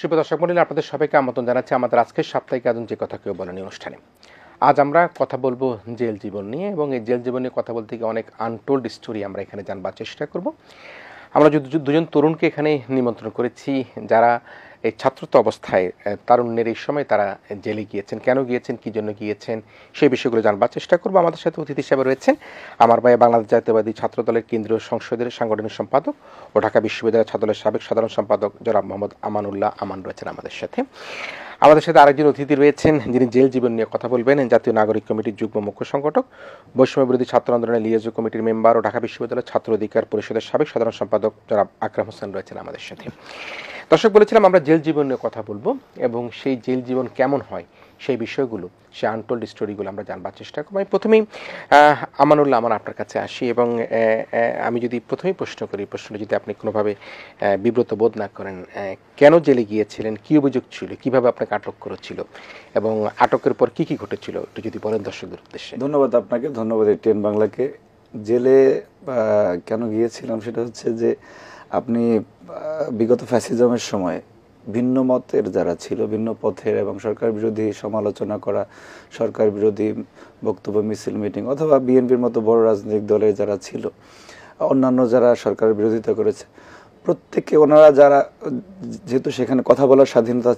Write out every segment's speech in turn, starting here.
সুপ্রিয় দর্শক মণ্ডলী, আপনাদের সবাইকে আমন্ত্রণ জানাচ্ছি আমাদের আজকের সাপ্তাহিক আয়োজন যে কথা কেউ বলেনি অনুষ্ঠানে। আজ আমরা কথা বলবো জেল জীবন নিয়ে, এবং এই জেল জীবন নিয়ে কথা বলতে গিয়ে অনেক আনটোল্ড স্টোরি আমরা এখানে জানবার চেষ্টা করব। আমরা দুজন তরুণকে এখানে নিমন্ত্রণ করেছি, যারা এই ছাত্রত্ব অবস্থায় তারুণ্যের এই সময় তারা জেলে গিয়েছেন, কেন গিয়েছেন, কী জন্য গিয়েছেন, সেই বিষয়গুলো জানবার চেষ্টা করব। আমাদের সাথে অতিথি হিসেবে রয়েছেন আমার ভাই বাংলাদেশ জাতীয়তাবাদী ছাত্রদলের কেন্দ্রীয় সংসদের সাংগঠনিক সম্পাদক ও ঢাকা বিশ্ববিদ্যালয় ছাত্রদলের সাবেক সাধারণ সম্পাদক জনাব মোহাম্মদ আমানুল্লাহ আমান রয়েছেন আমাদের সাথে। আমাদের সাথে আরেকজন অতিথি রয়েছেন যিনি জেল জীবন নিয়ে কথা বলবেন, জাতীয় নাগরিক কমিটির যুগ্ম মুখ্য সংগঠক, বৈষম্য বিরোধী ছাত্র আন্দোলনের লিয়াজো কমিটির মেম্বার ও ঢাকা বিশ্ববিদ্যালয় ছাত্র অধিকার পরিষদের সাবেক সাধারণ সম্পাদক জনাব আকরাম হোসেন রয়েছেন আমাদের সাথে। দর্শক, বলেছিলাম আমরা জেল জীবন নিয়ে কথা বলবো, এবং সেই জেল জীবন কেমন হয় সেই বিষয়গুলো, সেই আনটোল্ড স্টোরিগুলো আমরা জানবার চেষ্টা করবো। আমি প্রথমেই আমানুল্লাহ আমার আপনার কাছে আসি, এবং আমি যদি প্রথমেই প্রশ্ন করি, প্রশ্নটা যদি আপনি কোনোভাবে বিব্রত বোধ না করেন, কেন জেলে গিয়েছিলেন, কী অভিযোগ ছিল, কীভাবে আপনাকে আটক করেছিল, এবং আটকের পর কী কী ঘটেছিল, একটু যদি বলেন দর্শকদের উদ্দেশ্যে। ধন্যবাদ আপনাকে, ধন্যবাদ টিএন বাংলাকে। জেলে কেন গিয়েছিলাম সেটা হচ্ছে যে আপনি বিগত ফ্যাসিজমের সময় ভিন্ন মতের যারা ছিল, ভিন্ন পথের এবং সরকার বিরোধী সমালোচনা করা, সরকার বিরোধী বক্তব্য, মিছিল, মিটিং, অথবা বিএনপির মতো বড় রাজনৈতিক দলের যারা ছিল, অন্যান্য যারা সরকারের বিরোধিতা করেছে, প্রত্যেকে ওনারা যারা, যেহেতু সেখানে কথা বলার স্বাধীনতা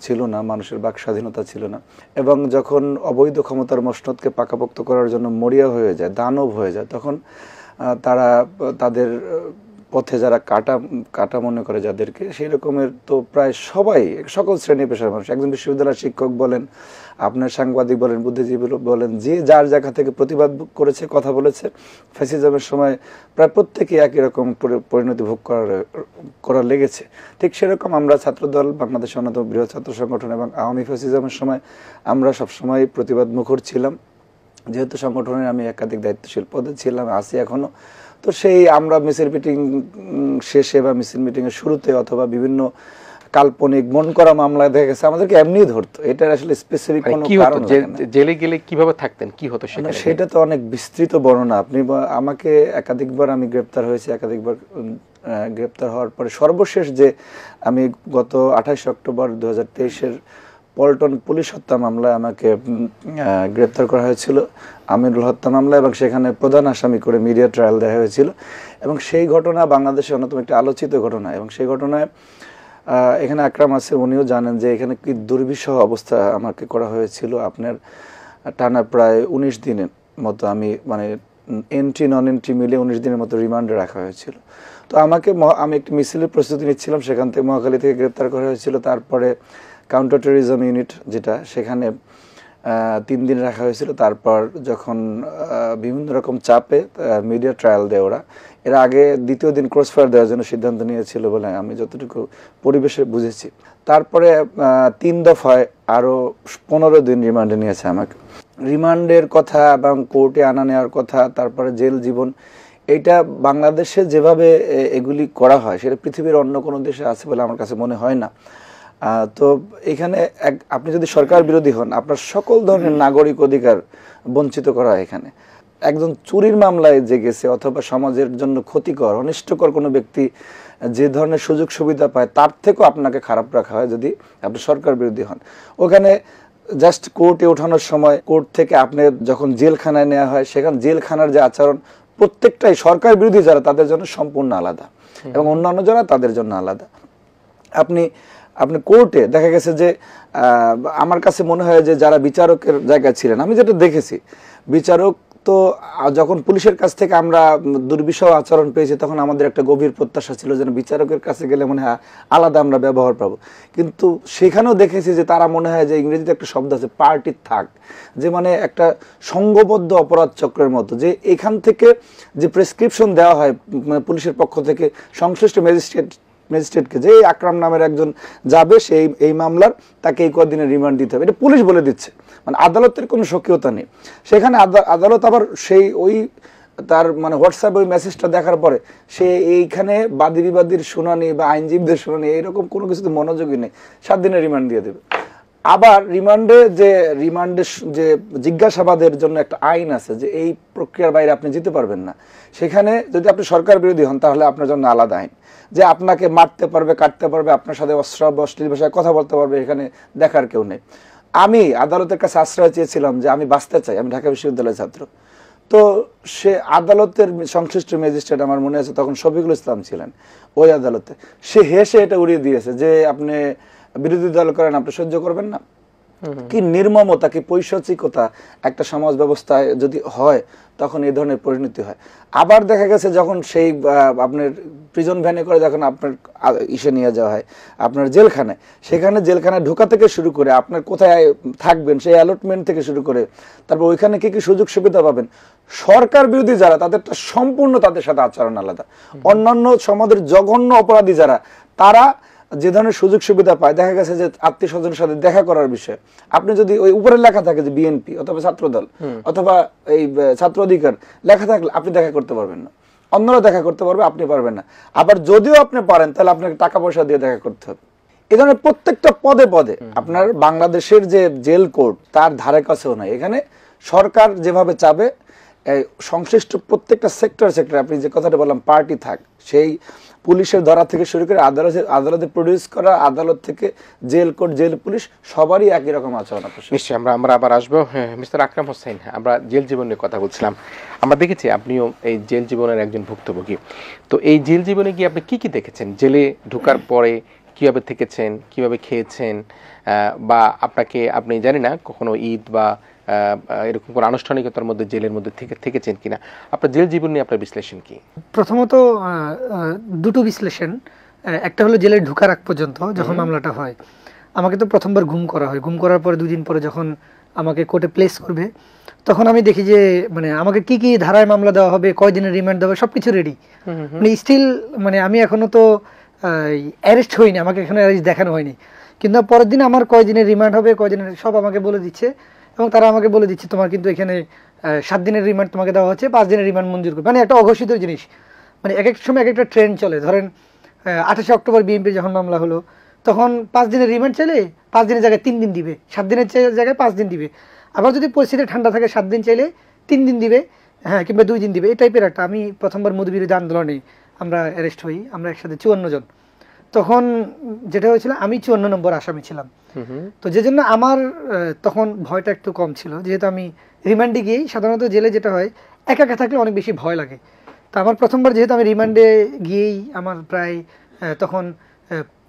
ছিল না, মানুষের বাক স্বাধীনতা ছিল না, এবং যখন অবৈধ ক্ষমতার মসনদকে পাকাপোক্ত করার জন্য মরিয়া হয়ে যায়, দানব হয়ে যায়, তখন তারা তাদের পথে যারা কাটা মনে করে যাদেরকে, সেই রকমের তো প্রায় সবাই, সকল শ্রেণী পেশার মানুষ, একজন বিশ্ববিদ্যালয়ের শিক্ষক বলেন, আপনার সাংবাদিক বলেন, বুদ্ধিজীবী বলেন, যে যার জায়গা থেকে প্রতিবাদ করেছে, কথা বলেছে, ফ্যাসিজমের সময় প্রায় প্রত্যেকেই একই রকম পরিণতি ভোগ করা লেগেছে। ঠিক সেরকম আমরা ছাত্রদল, বাংলাদেশের অন্যতম বৃহৎ ছাত্র সংগঠন, এবং আওয়ামী ফ্যাসিজমের সময় আমরা সবসময় প্রতিবাদ মুখর ছিলাম। যেহেতু সংগঠনের আমি একাধিক দায়িত্বশীল পদে ছিলাম, আছি এখনো, তো সেই আমরা মিছিল মিটিং শেষে বা মিছিল মিটিং এর শুরুতে অথবা বিভিন্ন কাল্পনিক মন করা মামলায় দেখা গেছে আমাদেরকে এমনিই ধরতো। এটা আসলে স্পেসিফিক কোনো কারণ না। জেলে গেলে কিভাবে থাকতেন, কি হতো সেটা তো অনেক বিস্তৃত বর্ণনা। আপনি আমাকে একাধিকবার আমি গ্রেপ্তার হয়েছি, একাধিকবার গ্রেপ্তার হওয়ার পরে সর্বশেষ যে আমি গত 28 অক্টোবর 2023-এর পল্টন পুলিশ হত্যা মামলায় আমাকে গ্রেপ্তার করা হয়েছিল, আমিরুল হত্যা মামলা, এবং সেখানে প্রধান আসামি করে মিডিয়া ট্রায়াল দেওয়া হয়েছিল। এবং সেই ঘটনা বাংলাদেশের অন্যতম একটি আলোচিত ঘটনা, এবং সেই ঘটনায় এখানে আকরাম আছে, উনিও জানেন যে এখানে কি দুর্বিষহ অবস্থা আমাকে করা হয়েছিল। আপনার টানা প্রায় 19 দিনের মতো আমি এন্ট্রি নন এন্ট্রি মিলে 19 দিনের মতো রিমান্ডে রাখা হয়েছিল। তো আমি একটি মিছিলের প্রস্তুতি নিচ্ছিলাম, সেখান থেকে মহাখালী থেকে গ্রেপ্তার করা হয়েছিল। তারপরে কাউন্টার টেরোরিজম ইউনিট যেটা, সেখানে 3 দিন রাখা হয়েছিল। তারপর যখন বিভিন্ন রকম চাপে মিডিয়া ট্রায়াল দেয় ওরা, এর আগে দ্বিতীয় দিন ক্রসফায়ার দেওয়ার জন্য সিদ্ধান্ত নিয়েছিল বলে আমি যতটুকু পরিবেশে বুঝেছি। তারপরে 3 দফায় আরও 15 দিন রিমান্ডে নিয়েছে আমাকে। রিমান্ডের কথা এবং কোর্টে আনা নেওয়ার কথা, তারপরে জেল জীবন, এইটা বাংলাদেশে যেভাবে এগুলি করা হয় সেটা পৃথিবীর অন্য কোনো দেশে আছে বলে আমার কাছে মনে হয় না। তো এখানে আপনি যদি সরকার বিরোধী হন, আপনার সকল ধরনের নাগরিক অধিকার বঞ্চিত করা হয়। এখানে একজন চুরির মামলায় যে গেছে, অথবা সমাজের জন্য ক্ষতিকর, অনিষ্টকর কোনো ব্যক্তি যে ধরনের সুযোগ সুবিধা পায়, তার থেকেও আপনাকে খারাপ রাখা হয় যদি আপনি সরকার বিরোধী হন। ওখানে জাস্ট কোর্টে ওঠানোর সময়, কোর্ট থেকে আপনি যখন জেলখানায় নেওয়া হয়, সেখানে জেলখানার যে আচরণ, প্রত্যেকটাই সরকার বিরোধী যারা তাদের জন্য সম্পূর্ণ আলাদা, এবং অন্যান্য যারা তাদের জন্য আলাদা। আপনি কোর্টে দেখা গেছে যে আমার কাছে মনে হয় যে যারা বিচারকের জায়গায় ছিলেন, আমি যেটা দেখেছি, বিচারক তো যখন পুলিশের কাছ থেকে আমরা দুর্বিষহ আচরণ পেয়েছি, তখন আমাদের একটা গভীর প্রত্যাশা ছিল যেন বিচারকের কাছে গেলে মনে হয় আলাদা আমরা ব্যবহার পাবো। কিন্তু সেখানেও দেখেছি যে তারা মনে হয় যে, ইংরেজিতে একটা শব্দ আছে পার্টি থাক, যে একটা সংঘবদ্ধ অপরাধ চক্রের মতো, যে এখান থেকে যে প্রেসক্রিপশন দেওয়া হয় পুলিশের পক্ষ থেকে সংশ্লিষ্ট ম্যাজিস্ট্রেটকে, যে আকরাম নামের একজন যাবে সেই এই মামলার, তাকে এই কদিনের রিমান্ড দিতে হবে, এটা পুলিশ বলে দিচ্ছে। আদালতের কোনো স্বকীয়তা নেই। সেখানে আদালত আবার সেই তার হোয়াটসঅ্যাপ ওই মেসেজটা দেখার পরে সে এইখানে বাদী বিবাদীর শুনানি বা আইনজীবীদের শুনানি, এরকম কোনো কিছুতে মনোযোগী নেই, 7 দিনের রিমান্ড দিয়ে দেবে। আবার রিমান্ডে যে জিজ্ঞাসাবাদের জন্য একটা আইন আছে যে এই প্রক্রিয়ার বাইরে আপনি যেতে পারবেন না। সেখানে যদি আপনি সরকার বিরোধী হন তাহলে আপনার জন্য আলাদা আইন, যে আপনাকে মারতে পারবে, কাটতে পারবে, আপনার সাথে অশ্লীল ভাষায় কথা বলতে পারবে, এখানে দেখার কেউ নেই। আমি আদালতের কাছে আশ্রয় চেয়েছিলাম যে আমি বাঁচতে চাই, আমি ঢাকা বিশ্ববিদ্যালয়ের ছাত্র। তো সে আদালতের সংশ্লিষ্ট ম্যাজিস্ট্রেট, আমার মনে আছে তখন শফিকুল ইসলাম ছিলেন ওই আদালতে, সে হেসে এটা উড়িয়ে দিয়েছে যে আপনি বিরোধী দল করেন, আপনি সহ্য করবেন না। কি নির্মমতা, কি পৈশাচিকতা একটা সমাজ ব্যবস্থায় যদি হয় তখন এই ধরনের পরিণতি হয়। আবার দেখা গেছে যখন সেই আপনার প্রিজন ভ্যানে করে যখন আপনার ইসে নিয়ে যাওয়া হয় আপনার জেলখানায়, সেখানে জেলখানায় ঢোকা থেকে শুরু করে আপনার কোথায় থাকবেন সেই অ্যালটমেন্ট থেকে শুরু করে তারপর ওইখানে কি কি সুযোগ সুবিধা পাবেন, সরকার বিরোধী যারা তাদেরটা সম্পূর্ণ তাদের সাথে আচরণ আলাদা। অন্যান্য সমাজের জঘন্য অপরাধী যারা, তারা যে ধরনের সুযোগ সুবিধা পায়, দেখা গেছে যে আত্মীয় স্বজনের সাথে দেখা করার বিষয়ে আপনি যদি ওই উপরে লেখা থাকে যে বিএনপি অথবা ছাত্রদল অথবা এই ছাত্র অধিকার লেখা থাকলে আপনি দেখা করতে পারবেন না, অন্যরা দেখা করতে পারবে, আপনি পারবেন না। আবার যদিও আপনি পারেন তাহলে আপনাকে টাকা পয়সা দিয়ে দেখা করতে হবে। এই ধরনের প্রত্যেকটা পদে পদে আপনার বাংলাদেশের যে জেল কোড তার ধারে কাছেও নাই। এখানে সরকার যেভাবে চাবে সংশ্লিষ্ট প্রত্যেকটা সেক্টর আপনি যে কথাটা বললাম পার্টি থাক, সেই পুলিশের ধরা থেকে শুরু করে আদালতে প্রডিউস করা, আদালত থেকে জেল কোর্ট, জেল পুলিশ, সবারই একই রকম আচরণ। নিশ্চয়ই আমরা আবার আসবো। মিস্টার আকরাম হোসেন, আমরা জেল জীবন নিয়ে কথা বলছিলাম। আমরা দেখেছি আপনিও এই জেল জীবনের একজন ভুক্তভোগী। তো এই জেল জীবনে গিয়ে আপনি কি কি দেখেছেন? জেলে ঢোকার পরে কিভাবে থেকেছেন, কিভাবে খেয়েছেন, বা আপনি জানি না কখনো ঈদ বা এরকম কোনো আনুষ্ঠানিকতার মধ্যে জেলের মধ্যে থেকেছেন কিনা, আপনার জেল জীবন নিয়ে আপনার বিশ্লেষণ কি? প্রথমত দুটো বিশ্লেষণ। একটা হলো জেলে ঢোকার আগ পর্যন্ত যখন মামলাটা হয়, আমাকে তো প্রথমবার ঘুম করা হয়। ঘুম করার পরে 2 দিন পরে যখন আমাকে কোর্টে প্লেস করবে, তখন আমি দেখি যে মানে আমাকে কি কি ধারায় মামলা দেওয়া হবে, কয় দিনের রিমান্ড দেওয়া হবে, সবকিছু রেডি। মানে স্টিল মানে আমি এখনো তো অ্যারেস্ট হইনি, আমাকে এখানে অ্যারেস্ট দেখানো হয়নি, কিন্তু পরের দিন আমার কয় দিনের রিমান্ড হবে, কয় দিনের সব আমাকে বলে দিচ্ছে। এবং তারা আমাকে বলে দিচ্ছে তোমার কিন্তু এখানে 7 দিনের রিমান্ড তোমাকে দেওয়া হচ্ছে, 5 দিনের রিমান্ড মঞ্জুর করবে। মানে একটা অঘোষিত জিনিস, মানে এক এক সময় এক একটা ট্রেন্ড চলে। ধরেন 28 অক্টোবর বিএনপি যখন মামলা হলো, তখন 5 দিনের রিমান্ড চাইলে 5 দিনের জায়গায় 3 দিন দিবে, 7 দিনের জায়গায় 5 দিন দিবে। আবার যদি পরিস্থিতি ঠান্ডা থাকে 7 দিন চাইলে 3 দিন দিবে, হ্যাঁ, কিংবা 2 দিন দিবে। এই টাইপের একটা। আমি প্রথমবার মোদি বিরোধী আন্দোলনে আমরা অ্যারেস্ট হই, আমরা একসাথে 54 জন। তখন যেটা হয়েছিল, আমি 54 নম্বর আসামি ছিলাম। তো যে জন্য আমার তখন ভয়টা একটু কম ছিল, যেহেতু আমি রিমান্ডে গিয়েই, সাধারণত জেলে যেটা হয় একা একা থাকলে অনেক বেশি ভয় লাগে। তো আমার প্রথমবার যেহেতু আমি রিমান্ডে গিয়েই আমার প্রায় তখন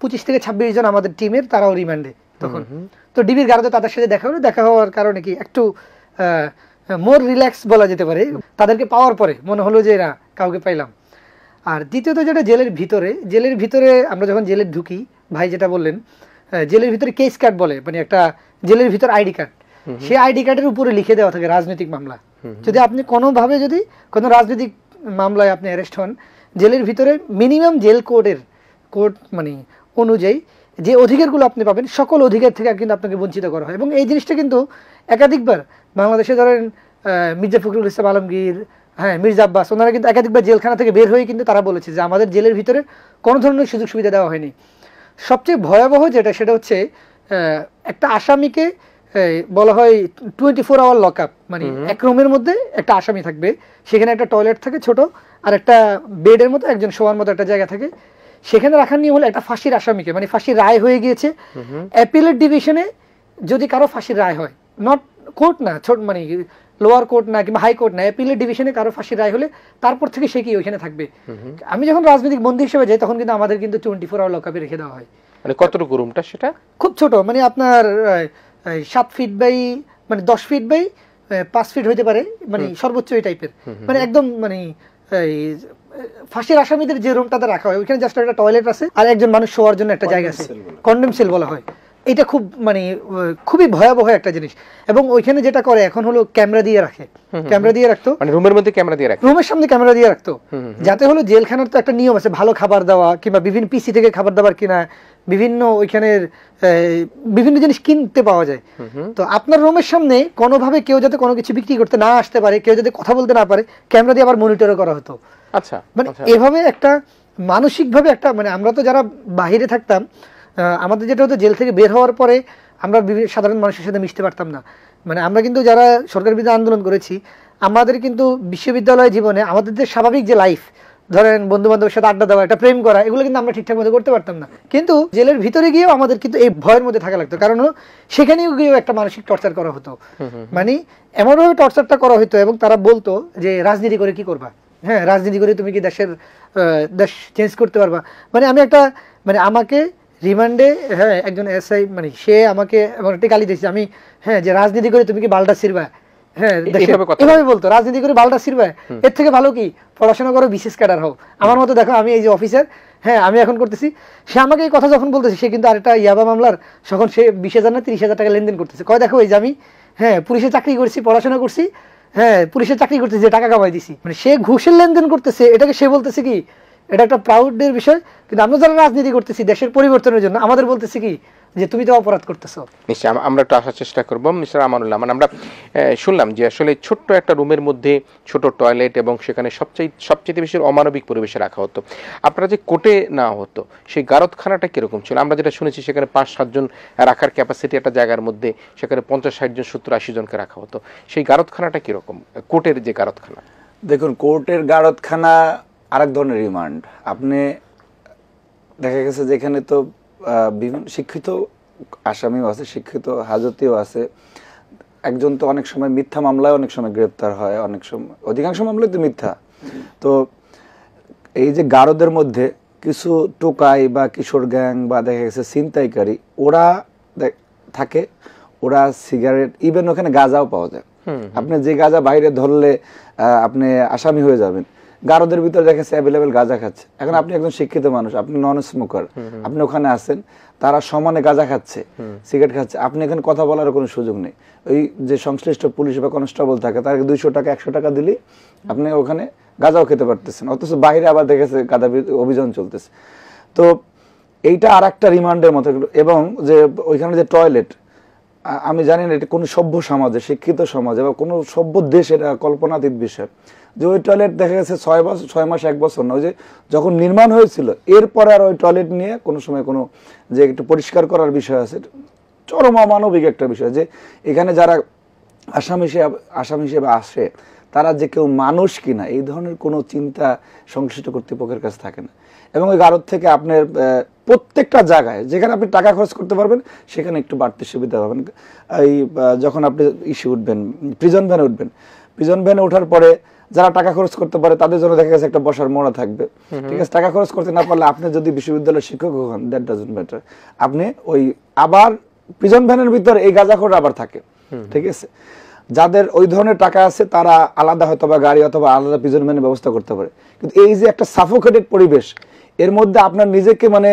25 থেকে 26 জন আমাদের টিমের, তারাও রিমান্ডে তখন। তো ডিবির গার্ডে তাদের সাথে দেখা হওয়ার কারণে কি একটু মোর রিল্যাক্স বলা যেতে পারে। তাদেরকে পাওয়ার পরে মনে হলো যে না, কাউকে পাইলাম। আর দ্বিতীয়ত যেটা জেলের ভিতরে আমরা যখন জেলে ঢুকি, ভাই যেটা বললেন, জেলের ভিতরে কেস কার্ড বলে, মানে একটা জেলের ভিতর আইডি কার্ড, সেই আইডি কার্ডের উপরে লিখে দেওয়া থাকে রাজনৈতিক মামলা। যদি আপনি কোনোভাবে যদি কোনো রাজনৈতিক মামলায় আপনি অ্যারেস্ট হন, জেলের ভিতরে মিনিমাম জেল কোড মানে অনুযায়ী যে অধিকারগুলো আপনি পাবেন, সকল অধিকার থেকে কিন্তু আপনাকে বঞ্চিত করা হয়। এবং এই জিনিসটা কিন্তু একাধিকবার বাংলাদেশে ধরেন মির্জা ফখরুল ইসলাম আলমগীর, হ্যাঁ, মির্জা আব্বাস, ওনারা কিন্তু একাধিকবার জেলখানা থেকে বের হয়ে কিন্তু তারা বলেছে যে আমাদের জেলের ভিতরে কোনো ধরনের সুযোগ সুবিধা দেওয়া হয়নি। সবচেয়ে ভয়াবহ যেটা, সেটা হচ্ছে একটা আসামিকে বলা হয় 24 আওয়ার লক আপ, মানে এক রুমের মধ্যে একটা আসামি থাকবে, সেখানে একটা টয়লেট থাকে ছোট, আর একটা বেডের মতো একজন শোয়ার মতো একটা জায়গা থাকে। সেখানে রাখার নিয়ম হলো একটা ফাঁসির আসামিকে, মানে ফাঁসির রায় হয়ে গিয়েছে, অ্যাপিলেট ডিভিশনে যদি কারো ফাঁসির রায় হয়, নট কোর্ট না, মানে লোয়ার কোর্ট না কিংবা হাই কোর্ট না, অ্যাপিলেট ডিভিশনে কারো ফাঁসির রায় হলে তারপর থেকে সে কি ওইখানে থাকবে। আমি যখন রাজনৈতিক বন্দী হিসেবে যাই, তখন কিন্তু আমাদের কিন্তু 24 আওয়ার লকআপে রেখে দেওয়া হয়। মানে কতটুকু রুমটা? সেটা খুব ছোট, মানে আপনার 7 ফিট বাই মানে 10 ফিট বাই 5 ফিট হইতে পারে, মানে সর্বোচ্চ এই টাইপের, মানে একদম মানে ফাঁসির আসামিদের যে রুমটাতে রাখা হয়, ওইখানে জাস্ট একটা টয়লেট আছে আর একজন মানুষ শোয়ার জন্য একটা জায়গা আছে, কন্ডেম সেল বলা হয়। এটা খুব মানে খুবই ভয়াবহ একটা জিনিস। এবং ওইখানে যেটা করে এখন হলো ক্যামেরা দিয়ে রাখতো, মানে রুমের মধ্যে ক্যামেরা দিয়ে রাখতো, রুমের সামনে ক্যামেরা দিয়ে রাখতো, যাতে হলো জেলখানার তো একটা নিয়ম আছে ভালো খাবার দেওয়া, কিংবা বিভিন্ন পিসি থেকে খাবার দাবার কিনা, বিভিন্ন ওইখানের বিভিন্ন জিনিস কিনতে পাওয়া যায়। তো আপনার রুমের সামনে কোনোভাবে কেউ যাতে কোনো কিছু বিক্রি করতে না আসতে পারে, কেউ যাতে কথা বলতে না পারে, ক্যামেরা দিয়ে আবার মনিটরও করা হতো। আচ্ছা, মানে এভাবে একটা মানসিকভাবে একটা, মানে আমরা তো যারা বাহিরে থাকতাম, আমাদের যেটা হতো জেল থেকে বের হওয়ার পরে আমরা সাধারণ মানুষের সাথে মিশতে পারতাম না। মানে আমরা কিন্তু যারা সরকারের বিরুদ্ধে আন্দোলন করেছি, আমাদের কিন্তু বিশ্ববিদ্যালয় জীবনে আমাদের যে স্বাভাবিক যে লাইফ, ধরেন বন্ধু বান্ধবের সাথে আড্ডা দেওয়া, একটা প্রেম করা, এগুলো কিন্তু আমরা ঠিকঠাক মতো করতে পারতাম না। কিন্তু জেলের ভিতরে গিয়েও আমাদের কিন্তু এই ভয়ের মধ্যে থাকা লাগতো, কারণ সেখানেও গিয়েও একটা মানসিক টর্চার করা হতো। মানে এমনভাবে টর্চারটা করা হতো, এবং তারা বলতো যে রাজনীতি করে কি করবা, হ্যাঁ রাজনীতি করে তুমি কি দেশ চেঞ্জ করতে পারবা। মানে আমি একটা, মানে আমাকে রিমান্ডে, হ্যাঁ একজন এসআই, মানে সে আমাকে এমন একটা গালি দিয়েছে, আমি হ্যাঁ যে রাজনীতি করে তুমি কি বালটা ছিড়বা, হ্যাঁ এভাবে বলতো, রাজনীতি করে বালটা ছিড়বা, এর থেকে ভালো কি পড়াশোনা করো, বিশেষ ক্যাডার হও। আমার মতো দেখো আমি এই যে অফিসার, হ্যাঁ আমি এখন করতেছি। সে আমাকে এই কথা যখন বলতেছে, সে কিন্তু আরেকটা ইয়াবা মামলার তখন সে 20,000 না 30,000 টাকা লেনদেন করতেছে। কয় দেখো এই যে আমি হ্যাঁ পুলিশে চাকরি করছি, পড়াশোনা করছি, হ্যাঁ পুলিশের চাকরি করতেছি, যে টাকা কামাই দিছি। মানে সে ঘুষের লেনদেন করতেছে, এটাকে সে বলতেছে কি এটা একটা প্রাউডের বিষয়। কিন্তু আমরা যারা রাজনীতি করতেছি দেশের পরিবর্তনের জন্য, আমাদের বলতেছি কি যে তুমি তো অপরাধ করতেছো। নিশ্চয়ই আমরা একটু আসার চেষ্টা করবো মিস্টার আমানুল্লাহ। মানে আমরা শুনলাম যে আসলে ছোট্ট একটা রুমের মধ্যে ছোট টয়লেট, এবং সেখানে সবচেয়ে বেশি অমানবিক পরিবেশে রাখা হতো। আপনারা যে কোর্টে না হতো, সেই গারদখানাটা কিরকম ছিল? আমরা যেটা শুনেছি সেখানে 5-7 জন রাখার ক্যাপাসিটি একটা জায়গার মধ্যে, সেখানে 50-60 জন 70-80 জনকে রাখা হতো। সেই গারদখানাটা কিরকম, কোর্টের যে গারদখানা? দেখুন, কোর্টের গারদখানা আরেক ধরনের রিমান্ড। আপনি দেখা গেছে যেখানে তো বিভিন্ন শিক্ষিত আসামিও আছে, শিক্ষিত হাজতিও আছে। একজন তো অনেক সময় মিথ্যা মামলায় অনেক সময় গ্রেপ্তার হয়, অনেক সময় অধিকাংশ মামলায় তো মিথ্যা। তো এই যে গারদের মধ্যে কিছু টোকাই বা কিশোর গ্যাং বা দেখা গেছে ছিনতাইকারী, ওরা থাকে, ওরা সিগারেট, ইভেন ওখানে গাঁজাও পাওয়া যায়। আপনি যে গাঁজা বাইরে ধরলে আপনি আসামি হয়ে যাবেন, গারদের ভিতরে দেখা যাচ্ছে অ্যাভেলেবেল গাঁজা খাচ্ছে। এখন আপনি একজন শিক্ষিত মানুষ, আপনি নন স্মোকার, আপনি ওখানে আছেন, তারা সমানে গাঁজা খাচ্ছে, সিগারেট খাচ্ছে, আপনি এখানে কথা বলার কোনো সুযোগ নেই। ওই যে সংশ্লিষ্ট পুলিশ বা কনস্টেবল থাকে, তাকে 200 টাকা 100 টাকা দিলেই আপনি ওখানে গাঁজাও খেতে পারতেছেন। অথচ বাইরে আবার দেখেছে গাঁজা অভিযান চলতেছে। তো এইটা আর একটা রিমান্ডের মতো। এবং যে ওইখানে যে টয়লেট, আমি জানি না এটা কোনো সভ্য সমাজে, শিক্ষিত সমাজে বা কোনো সভ্য দেশ এটা কল্পনাতীত বিষয় যে ওই টয়লেট দেখা গেছে 6 মাস 1 বছর না, ওই যে যখন নির্মাণ হয়েছিল এরপরে আর ওই টয়লেট নিয়ে কোনো সময় কোনো যে একটু পরিষ্কার করার বিষয় আছে, চরম অমানবিক একটা বিষয়। যে এখানে যারা আসামি হিসেবে আসে তারা যে কেউ মানুষ কিনা এই ধরনের কোনো চিন্তা সংশ্লিষ্ট কর্তৃপক্ষের কাছে থাকে না। এবং ওই গারদ থেকে আপনার প্রত্যেকটা জায়গায় যেখানে আপনি টাকা খরচ করতে পারবেন সেখানে একটু বাড়তি সুবিধা পাবেন। এই যখন আপনি উঠবেন, প্রিজন ভ্যানে উঠবেন, প্রিজন ভ্যানে ওঠার পরে যারা টাকা খরচ করতে পারে তাদের জন্য দেখা গেছে একটা বসার মোড়া থাকবে, ঠিক আছে। টাকা খরচ করতে না পারলে আপনি যদি বিশ্ববিদ্যালয়ের শিক্ষক হন, দ্যাট ডাজন্ট ম্যাটার, আপনি ওই আবার প্রিজন ভ্যানের ভিতরে এই গাঁজাখোর আবার থাকে, ঠিক আছে। যাদের ওই ধরনের টাকা আছে তারা আলাদা হয়তো বা গাড়ি অথবা আলাদা প্রিজন ভ্যানের ব্যবস্থা করতে পারে। কিন্তু এই যে একটা সাফোকেটেড পরিবেশ, এর মধ্যে আপনার নিজেকে মানে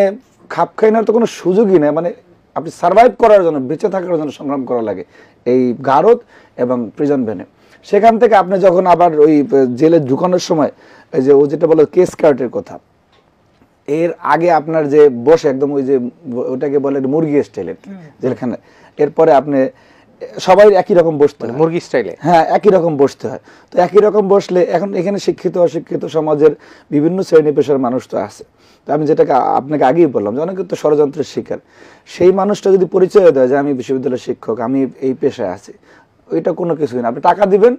খাপ খাই নেওয়ার তো কোনো সুযোগই নেই। মানে আপনি সার্ভাইভ করার জন্য, বেঁচে থাকার জন্য সংগ্রাম করা লাগে এই গারদ এবং প্রিজন ভ্যানে। সেখান থেকে আপনি যখন আবার ওই জেলে ঢুকানোর সময় এই যে ও যেটা বলে কেস কার্টের কথা, এর আগে আপনার যে বসে একদম ওই যে ওটাকে বলে মুরগি স্টাইলের জেলখানা, এরপরে আপনি সবাই একই রকম বসতে হয়, মুরগি স্টাইলে, হ্যাঁ একই রকম বসতে হয়। তো একই রকম বসলে এখন এখানে শিক্ষিত অশিক্ষিত সমাজের বিভিন্ন শ্রেণী পেশার মানুষ তো আছে। তো আমি যেটাকে আপনাকে আগেই বললাম যে অনেকে তো ষড়যন্ত্রের শিকার, সেই মানুষটা যদি পরিচয় দেয় যে আমি বিশ্ববিদ্যালয়ের শিক্ষক, আমি এই পেশায় আছি, ওইটা কোনো কিছুই না। আপনি টাকা দিবেন,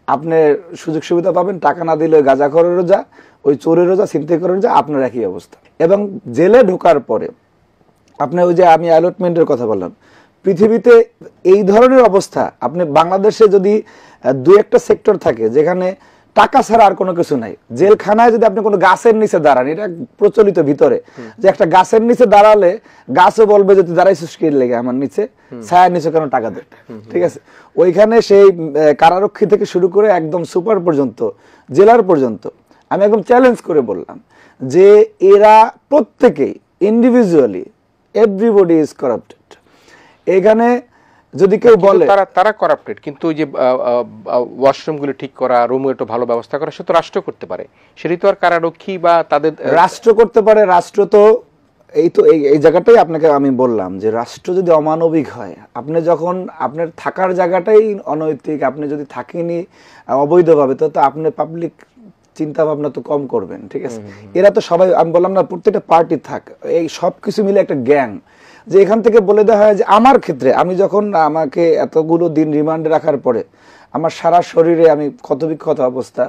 আপনি সুযোগ সুবিধা পাবেন, টাকা না দিলে গাঁজাখোরেরও যা, ওই চোরেরও যা, ছিনতাই করেরও যা, আপনার একই অবস্থা। এবং জেলে ঢোকার পরে আপনি ওই যে আমি অ্যালটমেন্টের কথা বললাম, পৃথিবীতে এই ধরনের অবস্থা আপনি বাংলাদেশে যদি 2-1টা সেক্টর থাকে যেখানে টাকা ছাড়া আর কোনো কিছু নাই, জেলখানায় যদি আপনি কোনো গাছের নিচে দাঁড়ান, এটা প্রচলিত ভিতরে যে একটা গাছের নিচে দাঁড়ালে গাছও বলবে যে তুই দাঁড়াইছিস কি লেগে আমার নিচে, ছায়ার নিচে কেন টাকা দে, ঠিক আছে। ওইখানে সেই কারারক্ষী থেকে শুরু করে একদম সুপার পর্যন্ত, জেলার পর্যন্ত আমি একদম চ্যালেঞ্জ করে বললাম যে এরা প্রত্যেকেই ইন্ডিভিজুয়ালি, এভরিবডি ইজ কারাপ্টেড। এখানে যদি কেউ বলে তারা কারাপ্টেড, কিন্তু ওই যে ওয়াশরুমগুলো ঠিক করা, রুমে একটু ভালো ব্যবস্থা করা, সে তো রাষ্ট্র করতে পারে, সেটাই তো আর কারারক্ষী বা তাদের রাষ্ট্র করতে পারে। রাষ্ট্র তো এই তো এই জায়গাটাই আপনাকে আমি বললাম যে রাষ্ট্র যদি অমানবিক হয়, আপনি যখন আপনার থাকার জায়গাটাই অনৈতিক, আপনি যদি থাকেনি অবৈধভাবে, তো আপনি পাবলিক চিন্তা ভাবনা তো কম করবেন, ঠিক আছে? এরা তো সবাই, আমি বললাম না, প্রত্যেকটা পার্টি থাক, এই সব কিছু মিলে একটা গ্যাং, যে এখান থেকে বলে দেওয়া হয় যে আমার ক্ষেত্রে আমি যখন আমাকে এতগুলো দিন রিমান্ডে রাখার পরে আমার সারা শরীরে আমি ক্ষতবিক্ষত অবস্থা,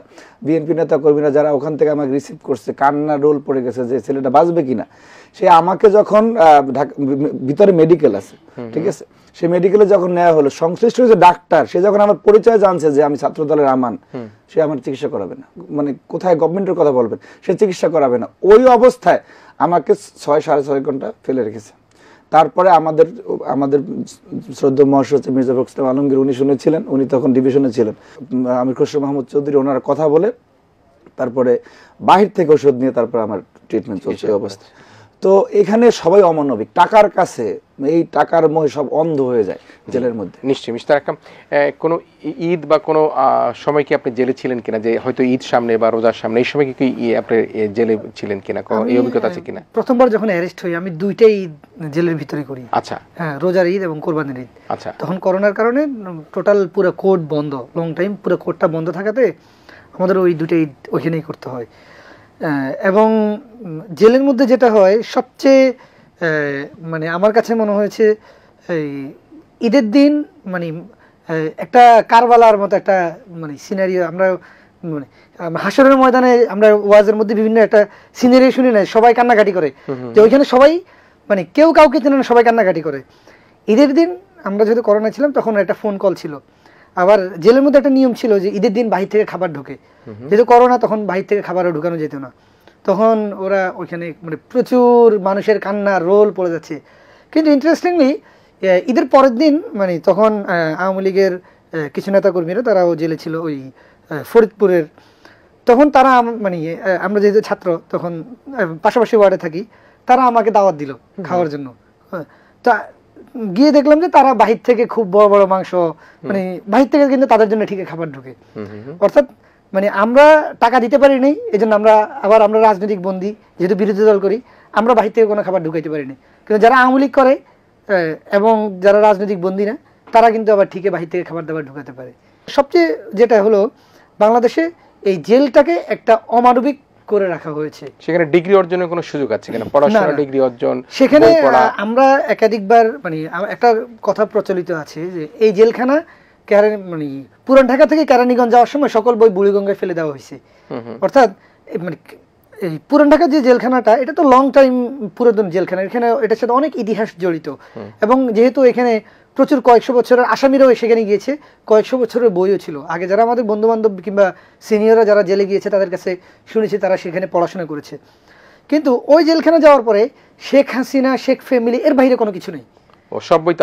বিএনপি নেতা কর্মীরা যারা ওখান থেকে আমাকে রিসিভ করছে, কান্না রোল পড়ে গেছে যে ছেলেটা বাঁচবে কিনা। সে আমাকে যখন ভিতরে মেডিকেল আছে, ঠিক আছে, সে মেডিকেলে যখন নেওয়া হলো, সংশ্লিষ্ট যে ডাক্তার সে যখন আমার পরিচয় জানছে যে আমি ছাত্র দলের আমান, সে আমার চিকিৎসা করাবে না, মানে কোথায় গভর্নমেন্টের কথা বলবেন, সে চিকিৎসা করাবে না। ওই অবস্থায় আমাকে 6-6.5 ঘন্টা ফেলে রেখেছে। তারপরে আমাদের শ্রদ্ধেয় মহাসচিব মির্জা ফখরুল ইসলাম আলমগীর উনি শুনেছিলেন, উনি তখন ডিভিশনে ছিলেন, আমির খসরু মাহমুদ চৌধুরী, ওনার কথা বলে তারপরে বাহির থেকে ওষুধ নিয়ে তারপর আমার ট্রিটমেন্ট চলছে এই অবস্থা। তো এখানে সবাই অমানবিক, টাকার কাছে, এই টাকার মোহে সব অন্ধ হয়ে যায় জেলের মধ্যে। নিশ্চয়ই মিস্টার আকরাম, কোনো ঈদ বা কোনো সময় কি আপনি জেলে ছিলেন কিনা, যে হয়তো ঈদ সামনে বা রোজার সামনে, এই সময় কি আপনি জেলে ছিলেন কিনা, এই অভিজ্ঞতা আছে কিনা? প্রথমবার যখন অ্যারেস্ট হই আমি দুইটাই ঈদ জেলের ভিতরে করি। আচ্ছা। হ্যাঁ, রোজার ঈদ এবং কোরবানির ঈদ। আচ্ছা। তখন করোনার কারণে টোটাল পুরো কোর্ট বন্ধ, লং টাইম পুরো কোর্টটা বন্ধ থাকাতে আমাদের ওই দুইটাই ঈদ ওইখানেই করতে হয়। এবং জেলের মধ্যে যেটা হয় সবচেয়ে মানে আমার কাছে মনে হয়েছে এই ঈদের দিন মানে একটা কারবালার মতো একটা মানে সিনারিও, আমরা মানে হাসরের ময়দানে আমরা ওয়াজের মধ্যে বিভিন্ন একটা সিনারিও শুনি না, সবাই কান্নাকাটি করে, যে ওইখানে সবাই মানে কেউ কাউকে চেনে না, সবাই কান্নাকাটি করে। ঈদের দিন আমরা যেহেতু করোনা ছিলাম তখন একটা ফোন কল ছিল, আবার জেলের মধ্যে একটা নিয়ম ছিল যে ঈদের দিন বাহির থেকে খাবার ঢোকে, যেহেতু করোনা তখন বাহির থেকে খাবারও ঢুকানো যেত না, তখন ওরা ওইখানে মানে প্রচুর মানুষের কান্না রোল পড়ে যাচ্ছে। কিন্তু ইন্টারেস্টিংলি ঈদের পরের দিন মানে তখন আওয়ামী লীগের কিছু নেতা কর্মীরা তারাও জেলে ছিল ওই ফরিদপুরের, তখন তারা মানে আমরা যেহেতু ছাত্র তখন পাশাপাশি ওয়ার্ডে থাকি, তারা আমাকে দাওয়াত দিল খাওয়ার জন্য। তা গিয়ে দেখলাম যে তারা বাহির থেকে খুব বড় বড় মাংস, মানে বাহির থেকে কিন্তু তাদের জন্য ঠিক খাবার ঢুকে, অর্থাৎ মানে আমরা টাকা দিতে পারি নাই, এই জন্য আমরা রাজনৈতিক বন্দী, যেহেতু বিরোধী দল করি, আমরা বাহির থেকে কোনো খাবার ঢুকাইতে পারি না। কিন্তু যারা আওয়ামী লীগ করে এবং যারা রাজনৈতিক বন্দী না, তারা কিন্তু আবার ঠিকই বাহির থেকে খাবার দাবার ঢুকাতে পারে। সবচেয়ে যেটা হলো বাংলাদেশে এই জেলটাকে একটা অমানবিক করে রাখা হয়েছে। সেখানে ডিগ্রি অর্জনের কোনো সুযোগ আছে কিনা, পড়াশোনা ডিগ্রি অর্জন? সেখানে আমরা একাধিকবার মানে একটা কথা প্রচলিত আছে যে এই জেলখানা মানে পুরান ঢাকা থেকে কেরানীগঞ্জ যাওয়ার সময় সকল বই বুড়িগঙ্গায় ফেলে দেওয়া হয়েছে। অর্থাৎ মানে এই পুরান ঢাকার যে জেলখানাটা, এটা তো লং টাইম পুরাতন জেলখানা, এখানে এটার সাথে অনেক ইতিহাস জড়িত, এবং যেহেতু এখানে প্রচুর কয়েকশো বছরের আসামিরাও সেখানে গিয়েছে, কয়েকশো বছরের বইও ছিল। আগে যারা আমাদের বন্ধু বান্ধব কিংবা সিনিয়ররা যারা জেলে গিয়েছে তাদের কাছে শুনেছি তারা সেখানে পড়াশোনা করেছে। কিন্তু ওই জেলখানা যাওয়ার পরে শেখ হাসিনা, শেখ ফ্যামিলি, এর বাইরে কোনো কিছু নেই। সব বই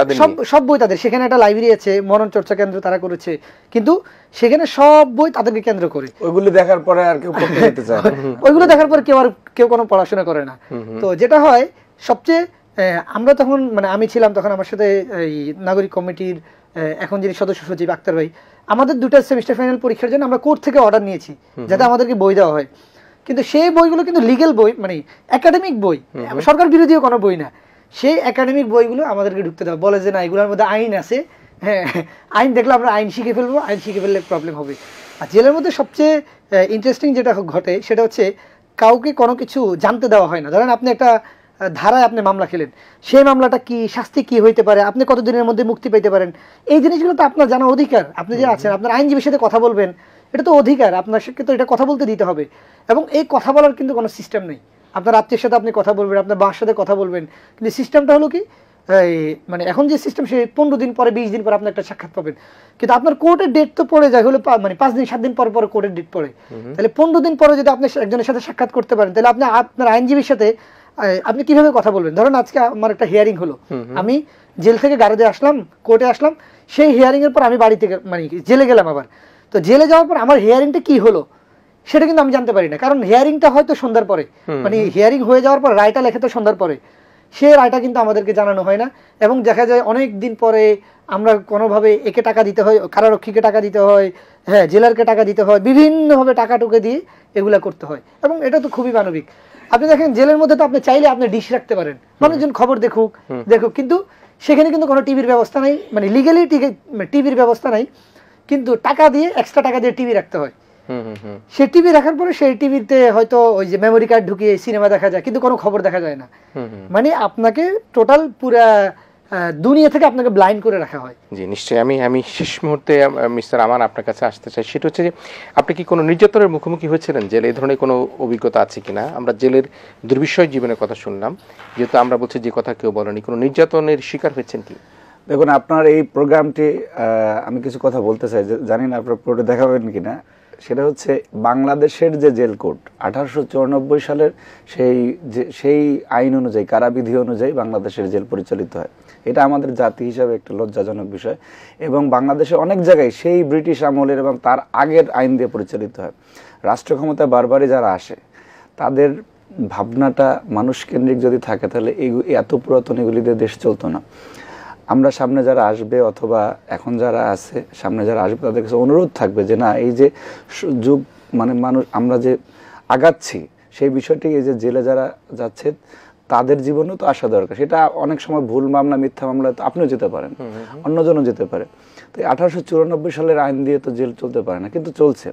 তাদের। সেখানে একটা লাইব্রেরি আছে, মনন চর্চা কেন্দ্র তারা করেছে, কিন্তু সেখানে সব বই তাদেরকে কেন্দ্র করে। ওইগুলো দেখার পরে আর কেউ পড়তে যেতে চায় না, ওইগুলো দেখার পরে কেউ কোনো পড়াশোনা করে না। তো যেটা হয় সবচেয়ে, আমরা তখন মানে আমি ছিলাম তখন, আমার সাথে এই নাগরিক কমিটির এখন যিনি সদস্য সচিব আক্তার ভাই, আমাদের দুটো সেমিস্টার ফাইনাল পরীক্ষার জন্য আমরা কোর্ট থেকে অর্ডার নিয়েছি যাতে আমাদেরকে বই দেওয়া হয়। কিন্তু সেই বইগুলো কিন্তু লিগেল বই, মানে একাডেমিক বই, সরকার বিরোধীও কোনো বই না। সেই একাডেমিক বইগুলো আমাদেরকে ঢুকতে দেওয়া, বলে যে না এগুলোর মধ্যে আইন আছে, হ্যাঁ আইন দেখলে আমরা আইন শিখে ফেলবো, আইন শিখে ফেললে প্রবলেম হবে। আর জেলের মধ্যে সবচেয়ে ইন্টারেস্টিং যেটা ঘটে সেটা হচ্ছে কাউকে কোনো কিছু জানতে দেওয়া হয় না। ধরেন আপনি একটা ধারায় আপনি মামলা খেলেন, সেই মামলাটা কি, শাস্তি কি হইতে পারে, আপনি কতদিনের মধ্যে মুক্তি পেতে পারেন, এই জিনিসগুলো তো আপনার জানা অধিকার। আপনি যে আছেন, আপনার আইনজীবীর সাথে কথা বলবেন, এটা তো অধিকার, আপনার সাথে তো এটা কথা বলতে দিতে হবে। এবং এই কথা বলার কিন্তু কোনো সিস্টেম নেই। আপনার আত্মীয়ের সাথে আপনি কথা বলবেন, আপনার বাবার সাথে কথা বলবেন, কিন্তু সিস্টেমটা হলো কি, মানে এখন যে সিস্টেম, সে 15 দিন পরে 20 দিন পরে আপনি একটা সাক্ষাৎ পাবেন, কিন্তু আপনার কোর্টের ডেট তো পড়ে যায় হলো মানে 5 দিন 7 দিন পর পর কোর্টের ডেট পড়ে। তাহলে 15 দিন পরে যদি আপনি একজনের সাথে সাক্ষাৎ করতে পারেন, তাহলে আপনি আপনার আইনজীবীর সাথে আপনি কিভাবে কথা বলবেন? ধরেন আজকে আমার একটা হিয়ারিং হলো, আমি জেল থেকে গাড়িতে আসলাম, কোর্টে আসলাম, সেই হিয়ারিং এর পর আমি বাড়ি থেকে মানে জেলে গেলাম আবার। তো জেলে যাওয়ার পর আমার হিয়ারিংটা কি হলো সেটা কিন্তু আমি জানতে পারি না, কারণ হিয়ারিংটা হয়তো সন্ধ্যার পরে, মানে হিয়ারিং হয়ে যাওয়ার পর রায়টা লেখে তো সন্ধ্যার পরে, সে রায়টা কিন্তু আমাদেরকে জানানো হয় না। এবং দেখা যায় অনেক দিন পরে আমরা কোনোভাবে একে টাকা দিতে হয়, কারারক্ষীকে টাকা দিতে হয়, হ্যাঁ জেলারকে টাকা দিতে হয়, বিভিন্নভাবে টাকা টুকে দিয়ে এগুলা করতে হয়। এবং এটা তো খুবই মানবিক। আপনি দেখেন জেলের মধ্যে তো আপনি চাইলে আপনি ডিশ রাখতে পারেন, মানুষজন খবর দেখুক, কিন্তু সেখানে কিন্তু কোনো টিভির ব্যবস্থা নাই, মানে লিগালি টিভির ব্যবস্থা নাই, কিন্তু টাকা দিয়ে, এক্সট্রা টাকা দিয়ে টিভি রাখতে হয়। সেই টিভি রাখার পরে সেই টিভিতে হয়তো ওই যে মেমোরি কার্ড ঢুকিয়ে সিনেমা দেখা যায়, কিন্তু কোনো খবর দেখা যায় না। মানে আপনাকে টোটাল পুরা দুনিয়া থেকে আপনাকে ব্লাইন্ড করে রাখা হয়। জি নিশ্চয়ই। আমি শেষ মুহূর্তে মিস্টার আমান আপনার কাছে আসতে চাই, সেটা হচ্ছে যে আপনি কি কোনো নির্যাতনের মুখোমুখি হয়েছিলেন জেলে? এই ধরনের কোনো অভিজ্ঞতা আছে কিনা? আমরা জেলের দুর্বিষয় জীবনের কথা শুনলাম, যেহেতু আমরা বলছি যে কথা কেউ বলেনি, কোনো নির্যাতনের শিকার হয়েছেন কি? দেখুন, আপনার এই প্রোগ্রামটি আমি কিছু কথা বলতে চাই, জানি না আপনার পুরোটা দেখাবেন কিনা। সেটা হচ্ছে বাংলাদেশের যে জেল কোড 1894 সালের সেই আইন অনুযায়ী, কারাবিধি অনুযায়ী বাংলাদেশের জেল পরিচালিত হয়। এটা আমাদের জাতি হিসাবে একটা লজ্জাজনক বিষয়। এবং বাংলাদেশে অনেক জায়গায় সেই ব্রিটিশ আমলের এবং তার আগের আইন দিয়ে পরিচালিত হয়। রাষ্ট্র ক্ষমতা বারবারই যারা আসে তাদের ভাবনাটা মানুষকেন্দ্রিক যদি থাকে, তাহলে এত পুরাতন এগুলি দিয়ে দেশ চলতো না। আমরা সামনে যারা আসবে অথবা এখন যারা আছে সামনে যারা আসবে তাদের কাছে অনুরোধ থাকবে যে না, এই যে যুগ মানে মানুষ আমরা যে আগাচ্ছি সেই বিষয়টি, এই যে জেলে যারা যাচ্ছে তাদের জীবনেও তো আসা দরকার। সেটা অনেক সময় ভুল মামলা, মিথ্যা মামলা তো আপনিও যেতে পারেন, অন্যজনও যেতে পারে। তো 1894 সালের আইন দিয়ে তো জেল চলতে পারে না, কিন্তু চলছে।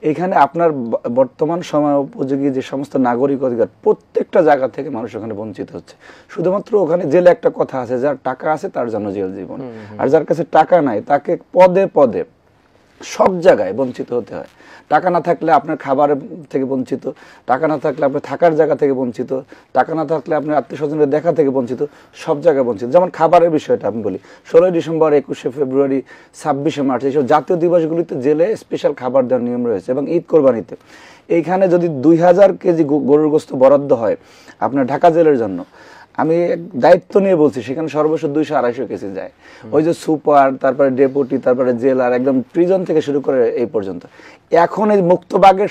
এইখানে আপনার বর্তমান সময় উপযোগী যে সমস্ত নাগরিক অধিকার প্রত্যেকটা জায়গা থেকে মানুষ ওখানে বঞ্চিত হচ্ছে। শুধুমাত্র ওখানে জেলে একটা কথা আছে, যার টাকা আছে তার জন্য জেল জীবন, আর যার কাছে টাকা নাই তাকে পদে পদে সব জায়গায় বঞ্চিত হতে হয়। টাকা না থাকলে আপনার খাবারের থেকে বঞ্চিত, টাকা না থাকলে আপনার থাকার জায়গা থেকে বঞ্চিত, টাকা না থাকলে আপনার আত্মীয় স্বজনের দেখা থেকে বঞ্চিত, সব জায়গায় বঞ্চিত। যেমন খাবারের বিষয়টা আমি বলি, 16 ডিসেম্বর, 21শে ফেব্রুয়ারি, 26শে মার্চ এইসব জাতীয় দিবসগুলিতে জেলে স্পেশাল খাবার দেওয়ার নিয়ম রয়েছে। এবং ঈদ কোরবানিতে এইখানে যদি 2000 কেজি গরুর গোস্ত বরাদ্দ হয় আপনার ঢাকা জেলের জন্য, আমি দায়িত্ব নিয়ে বলছি, সেখানে সর্বোচ্চ 200-250 কেজি যায়। ওই যে সুপার, তারপরে ডেপুটি, তারপরে জেলার, একদম প্রিজন থেকে শুরু করে এই পর্যন্ত। এখন এই মুক্তবাগের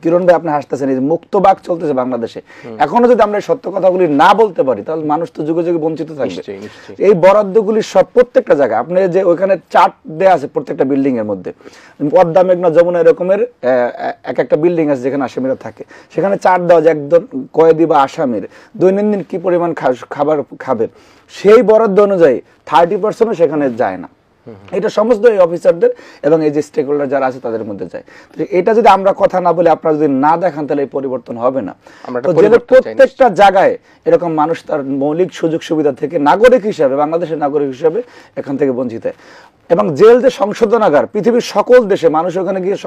কিরণ ভাই আপনি হাসতেছেন, এই মুক্তবাগ চলতেছে বাংলাদেশে, এখনো যদি আমরা সত্য কথাগুলি না বলতে পারি তাহলে মানুষ তো যুগে যুগে বঞ্চিত থাকবে। এই বরাদ্দগুলি সব প্রত্যেকটা জায়গায় আপনি যে ওইখানে চার্ট দেওয়া আছে প্রত্যেকটা বিল্ডিং এর মধ্যে, পদ্মা, মেঘনা, যমুনা এরকমের এক একটা বিল্ডিং আছে যেখানে আসামিরা থাকে, সেখানে চার্ট দেওয়া যে একজন কয়েদি বা আসামির দৈনন্দিন কি পরিমাণ খাবার খাবে, সেই বরাদ্দ অনুযায়ী 30% সেখানে যায় না। এটা সমস্ত এই অফিসারদের এবং এই যে স্টেক হোল্ডার যারা আছে তাদের মধ্যে যায়। এটা যদি আমরা কথা না বলে, আপনারা যদি না দেখান, তাহলে এই পরিবর্তন হবে না। তো জেলের প্রত্যেকটা জায়গায় এরকম মানুষ তার মৌলিক সুযোগ সুবিধা থেকে নাগরিক হিসাবে, বাংলাদেশের নাগরিক হিসাবে এখান থেকে বঞ্চিত হয়। এবং জেল যে সংশোধনাগার, পৃথিবীর সকল দেশে মানুষ ওখানে গিয়ে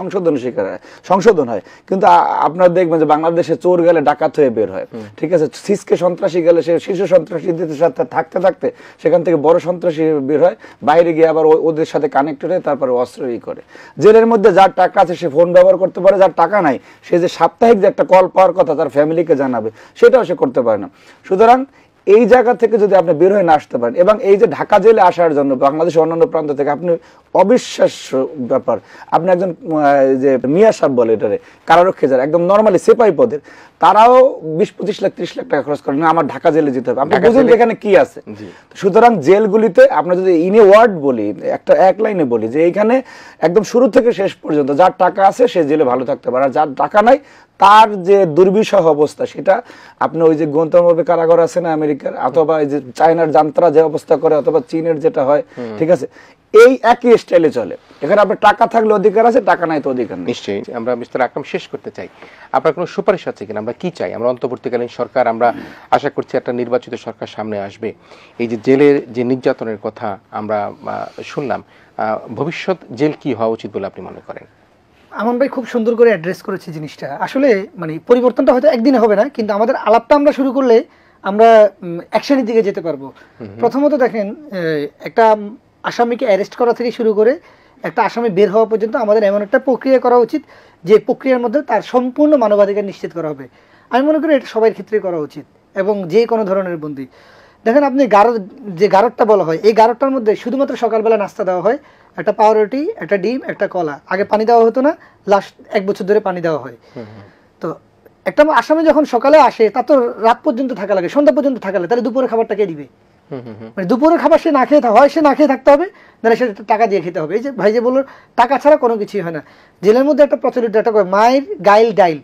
সংশোধন হয়, কিন্তু আপনারা দেখবেন যে বাংলাদেশে চোর গেলে ডাকাত হয়ে বের হয়, ঠিক আছে, সিসকে সন্ত্রাসী গেলে সে শিশু সন্ত্রাসীদের সাথে থাকতে থাকতে সেখান থেকে বড় সন্ত্রাসী বের হয়, বাইরে গিয়ে আবার ওদের সাথে কানেক্টেড হয়ে তারপরে অস্ত্র করে। জেলের মধ্যে যার টাকা আছে সে ফোন ব্যবহার করতে পারে, যার টাকা নাই সে যে সাপ্তাহিক যে একটা কল পাওয়ার কথা তার ফ্যামিলিকে জানাবে, সেটাও সে করতে পারে না। সুতরাং এই জায়গা থেকে যদি আপনি বের হয়ে না আসতে পারেন, এবং এই যে ঢাকা জেলে আসার জন্য বাংলাদেশের অন্যান্য প্রান্ত থেকে, আপনি অবিশ্বাস্য ব্যাপার, আপনি একজন যে মিয়া সাহেব বলে এটারে, কারারক্ষী যারা একদম নর্মালি সেপাই পদের, তারাও 20-25 লাখ 30 লাখ টাকা খরচ করেন না আমার ঢাকা জেলে যেতে হবে। আপনি বুঝুন এখানে কি আছে। সুতরাং জেলগুলিতে আমরা যদি ইন এ ওয়ার্ড বলি, এক লাইনে বলি, যে এইখানে একদম শুরু থেকে শেষ পর্যন্ত যার টাকা আছে সে জেলে ভালো থাকতে পারে, আর যার টাকা নাই তার যে দুর্বিষহ অবস্থা, সেটা আপনি ওই যে গুয়ান্তানামো কারাগার আছে না আমেরিকার, অথবা এই যে চায়নার যান্ত্রা যে অবস্থা করে, অথবা চীনের যেটা হয়, ঠিক আছে, এই একই স্টাইলে চলে। এখানে আপনার টাকা থাকলে অধিকার আছে, টাকা নাই তো অধিকার নেই। নিশ্চয়ই। আমরা মিস্টার আকরাম শেষ করতে চাই, আপনার কোনো সুপারিশ আছে কিনা? আমরা কি চাই? আমরা অন্তর্বর্তীকালীন সরকার, আমরা আশা করছি একটা নির্বাচিত সরকার সামনে আসবে। এই যে জেলের যে নির্যাতনের কথা আমরা শুনলাম, ভবিষ্যৎ জেল কি হওয়া উচিত বলে আপনি মনে করেন? আমান ভাই খুব সুন্দর করে অ্যাড্রেস করেছে জিনিসটা। আসলে মানে পরিবর্তনটা হয়তো একদিনে হবে না, কিন্তু আমাদের আলাপটা আমরা শুরু করলে আমরা অ্যাকশনের দিকে যেতে পারবো। প্রথমত দেখেন, একটা আসামিকে অ্যারেস্ট করা থেকে শুরু করে একটা আসামি বের হওয়া পর্যন্ত আমাদের এমন একটা প্রক্রিয়া করা উচিত যে প্রক্রিয়ার মধ্যে তার সম্পূর্ণ মানবাধিকার নিশ্চিত করা হবে। আমি মনে করি এটা সবার ক্ষেত্রে করা উচিত, এবং যে কোনো ধরনের বন্দী। দেখেন, আপনি যে গারদটা বলা হয়, এই গারদটার মধ্যে শুধুমাত্র সকালবেলা নাস্তা দেওয়া হয়, একটা পাউরুটি, একটা ডিম, একটা কলা। আগে পানি দেওয়া হতো না, লাস্ট 1 বছর ধরে পানি দেওয়া হয়। তো একটা আসামি যখন সকালে আসে, তা তো রাত পর্যন্ত থাকা লাগে, সন্ধ্যা পর্যন্ত থাকা লাগে, তাহলে দুপুরের খাবারটা কে দিবে? মানে দুপুরের খাবার সে না খেয়ে হয়, সে না খেয়ে থাকতে হবে, নাহলে সে টাকা দিয়ে খেতে হবে। এই যে ভাই যে বললো, টাকা ছাড়া কোনো কিছুই হয় না। জেলের মধ্যে একটা প্রচলিত একটা মায়ের গাইল ডাইল,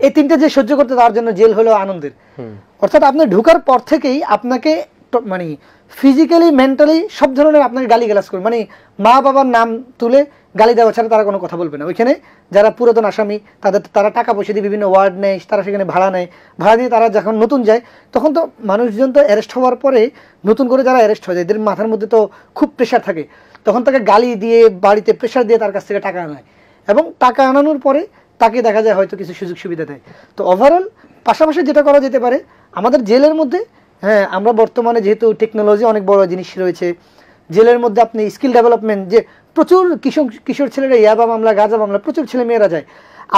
এই তিনটা যে সহ্য করতে, তার জন্য জেল হলো আনন্দের। অর্থাৎ আপনি ঢুকার পর থেকেই আপনাকে মানে ফিজিক্যালি, মেন্টালি সব ধরনের আপনাকে গালিগালাজ করবে, মানে মা বাবার নাম তুলে গালি দেওয়া ছাড়া তারা কোনো কথা বলবে না। ওইখানে যারা পুরাতন আসামি তারা টাকা পয়সা দিয়ে বিভিন্ন ওয়ার্ড নেয়, তারা সেখানে ভাড়া নেয়, ভাড়া দিয়ে তারা যখন নতুন যায় তখন তো মানুষজন তো অ্যারেস্ট হওয়ার পরে নতুন করে যারা অ্যারেস্ট হয়ে যায় এদের মাথার মধ্যে তো খুব প্রেশার থাকে, তখন তাকে গালি দিয়ে বাড়িতে প্রেশার দিয়ে তার কাছ থেকে টাকা আনায় এবং টাকা আনানোর পরে তাকে দেখা যায় হয়তো কিছু সুযোগ সুবিধা দেয়। তো ওভারঅল পাশাপাশি যেটা করা যেতে পারে আমাদের জেলের মধ্যে, হ্যাঁ আমরা বর্তমানে যেহেতু টেকনোলজি অনেক বড় জিনিস রয়েছে, জেলের মধ্যে আপনি স্কিল ডেভেলপমেন্ট, যে প্রচুর কিশোর ছেলেরা ইয়াবা মামলা গাঁজা মামলা প্রচুর ছেলে মেয়েরা যায়,